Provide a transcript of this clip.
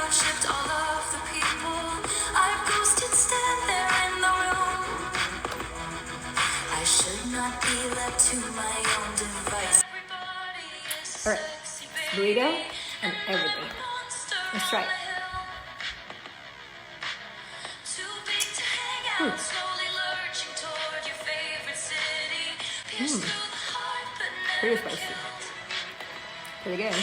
worshipped all of the people. I ghosted stand there in the room. I should not be left to my own device. All right, burrito and everything. Let's try it. Pretty spicy. Pretty good.